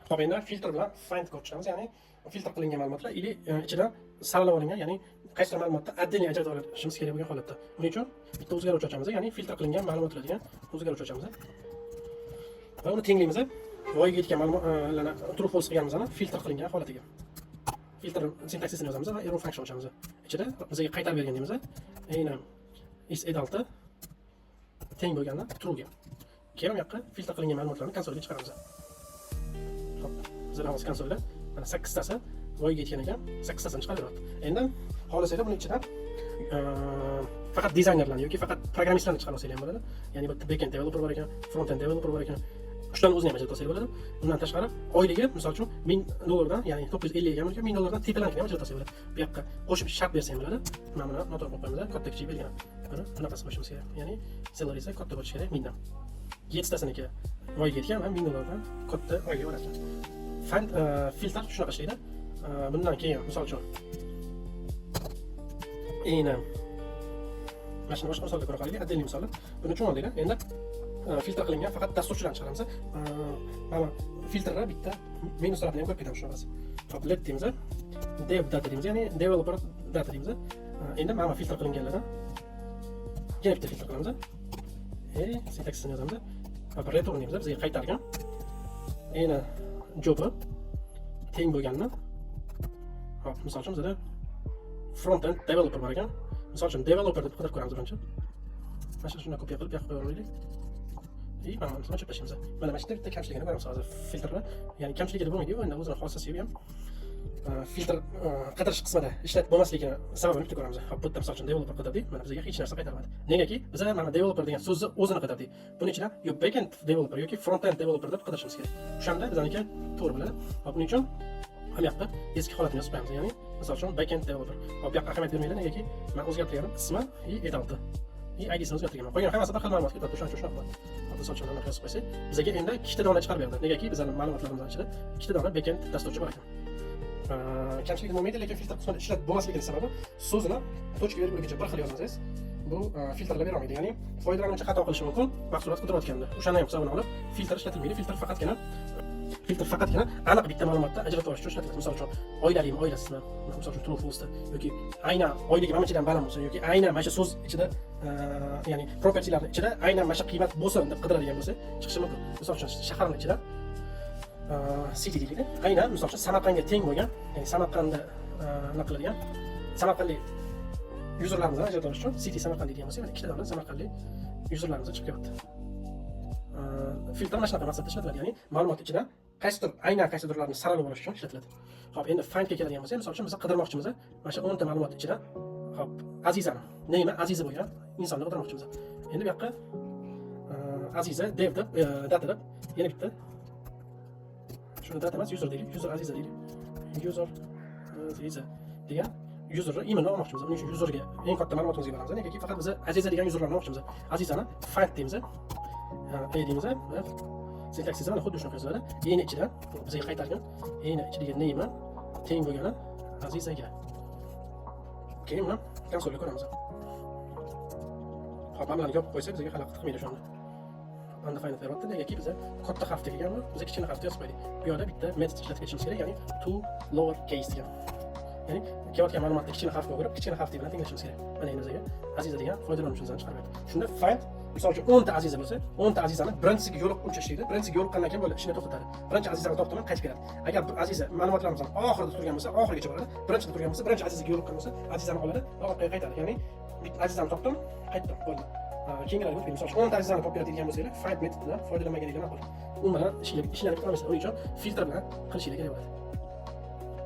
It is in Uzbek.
Hop, endi filtr bilan find ko'rib chiqamiz, ya'ni filtr qilingan ma'lumotlar ili ichidan saralab olingan, ya'ni qaysi ma'lumotni отдельно ajratib olishimiz kerak bo'lgan holatda. Buning uchun bitta o'zgaruvchi ochamiz, ya'ni filtr qilingan ma'lumotlar degan o'zgaruvchi ochamiz. Va uni tenglaymiz. Voyaga yetgan ma'lumotlarni true false qilganimizni filtr qilingan holatiga. Filtr sintaksisini yozamiz va arrow function ochamiz. Ichida bizga qaytarib bergan deymiz. Aynan is adult teng bo'lganda true ga. Keyin bu yoqqa filtr qilingan ma'lumotlarni konsolga chiqaramiz. Hop, bizlarimiz konsolda mana 8 tasi voyaga yetgan ekan, 8 tasini chiqaryapti. Endi xohlasanglar buni ichidan faqat dizaynerlarni yoki faqat programmistlarni chiqarib olsanglar ham bo'ladi. Ya'ni bitta backend developer bor ekan, frontend developer bor ekan. Uchdan o'zini ham ajratib olsanglar bo'ladi. Bundan tashqari oyligi, misol uchun $1000 dan, ya'ni 950 ga bo'lgan $1000 tepalarni ham ajratib olsanglar bo'ladi. Bu yoqqa qo'shib shart bersa ham bo'ladi. Mana buni noto'g'ri qo'yib qo'yamiz, katta kichik belgilab. Buni bunaqasi qo'yishimiz kerak. Ya'ni salary esa katta bo'lishi kerak $1000 dan. 7 tasiniki voyaga yetgan va $1000 dan katta oyga oladi. Find filtr shunaqa ishlaydi. Bundan keyin misol uchun mana shuni boshqa misolga ko'ra qolaylik, отдельный misollar. Buni uchun oldinglar. Endi filtr qilingan faqat dasturchilarni chiqaramiz. Mana filtrlar bitta menuslarni ham ko'rib ketamiz shunaqasi. Hop, let deymiz. Dev data deymiz, ya'ni developer data deymiz. Endi mana filtr qilinganlardan yana bitta filtr qilamiz. Sintaksini yozamiz. Hop, return deymiz, bizga qaytargan. Endi job teng bo'lganini. Hop, misol uchun bizda front-end developer bor ekan. Misol uchun developer deb qidirib ko'ramiz birinchi. Mana shuni kopiya qilib yoqib qo'yaylik. Mana buni chop tashlaymiz. Mana mana bitta kamchiligini ko'ramiz hozir filtrlar. Ya'ni kamchiligi deb bo'lmaydi-ku, endi o'zining xossasiga ham filtr qidirish qismida ishlatib bo'lmasligini sababini bitta ko'ramiz. Hop, bu yerda misol uchun developer qidirdik, mana bizga hech narsa qaytarmadi. Negaki biz mana developer degan so'zni o'zini qidirdik. Buning ichidan yo backend developer yoki frontend developer deb qidirishimiz kerak. O'shanda bizaniki to'g'ri bo'ladi. Hop, buning uchun bu yoqda eski holatni yozib qo'yamiz, ya'ni misol uchun backend developer. Hop, bu yoqqa ahamiyat bermaydi, negaki men o'zgartirganim ismi adult. ID'sini o'zgartirganman. Qolgan hammasi bir xil ma'lumot ketadi, o'shaning uchun shunaqa. Hop, misol uchun mana yozib qo'ysak, bizga endi ikkita dona chiqarib berdi. Negaki bizning ma'lumotlarimiz ichida ikkita dona backend dasturchi bor ekan. Kamchilik bo'lmaydi, lekin filtr qismida ishlatib bo'lmasligining sababi so'zini точка vergulgacha bir xil yozsangiz, bu filtrlar bera olmaydi. Ya'ni foydalanuvchi xato qilishi mumkin, mahsulot qidirayotganda. O'shani ham hisobini olib, filtr ishlatilmaydi. Filtr faqatgina aniq bitta ma'lumotni ajratib olish uchun ishlatiladi. Misol uchun oylarimi, oylasizmi? Misol uchun true false yoki aynan oyligim hammachidan baland bo'lsa yoki aynan mana shu so'z ichida ya'ni propertylarning ichida aynan mana shu qiymat bo'lsin deb qidiradigan bo'lsa, chiqishi mumkin. Misol uchun shaharning ichida city deylik. Aynan misol uchun Samarqandga teng bo'lgan, ya'ni Samarqandda nima qiladigan Samarqandlik yuzerlarimizni ajratib olish uchun city Samarqand degan bo'lsa, ikkita dona Samarqandlik yuzerlarimiz chiqib kelyapti. Filtr mana shunaqa maqsadda ishlatiladi, ya'ni ma'lumot ichidan qaysidirlarni saralab olish uchun ishlatiladi. Hop, endi find ga keladigan bo'lsak, misol uchun biz qidirmoqchimiz, mana shu 10 ta ma'lumot ichidan hop, Azizani, nima Aziza bo'lgan insonni qidirmoqchimiz. Endi bu yoqqa Aziza dev deb data deb yana bitta shuni data emas, user deylik, user Aziza deylik. User Aziza degan userni emailni olmoqchimiz. Uning uchun userga eng katta ma'lumotimizga beramiz. Negaki faqat biz Aziza degan userlarni olmoqchimiz. Azizani find deymiz. Deymiz. Sintaksisi mana xuddi shunaqa yoziladi. Yeni ichidan bizga qaytargan, yeni ichidagi name teng bo'lgani Azizaga. Keyin buni konsolga ko'ramiz. Hop, mana bularni yopib qo'ysak bizga xalaqit qilmaydi shunda. Undefined variable negaki biz katta harfga kelganmi, biz kichkina harfga yozib qo'ydik. Bu yerda bitta metod ishlatib ketishimiz kerak, ya'ni to lower case degan. Ya'ni kelayotgan ma'lumotni kichkina harfga o'girib, kichkina harf bilan tenglashimiz kerak. Mana endi bizga Aziza degan foydalanuvchimizdan chiqarib berdi. Shunda find misol uchun 10 ta Aziza bo'lsa, 10 ta Azizani birinchisiga yo'liqquncha ishlaydi. Birinchisiga yo'liqqandan keyin bo'ladi ishni to'xtatadi. Birinchi Azizani topdim, qaytib keladi. Agar Aziza ma'lumotlarimiz oxirida turgan bo'lsa, oxirigacha boradi. Birinchida turgan bo'lsa, birinchi Azizaga yo'liqqan bo'lsa, Azizani oladi va orqaga qaytadi. Ya'ni Azizani topdim, qaytdim, bo'ldi. Keyingiroq o'tib, misol uchun 10 ta Azizani topib beradigan bo'lsangiz, find metodidan foydalanmaganligini ma'qul. U bilan ishlanib qolmaysiz. Uning uchun filtr bilan qilishingiz kerak bo'ladi.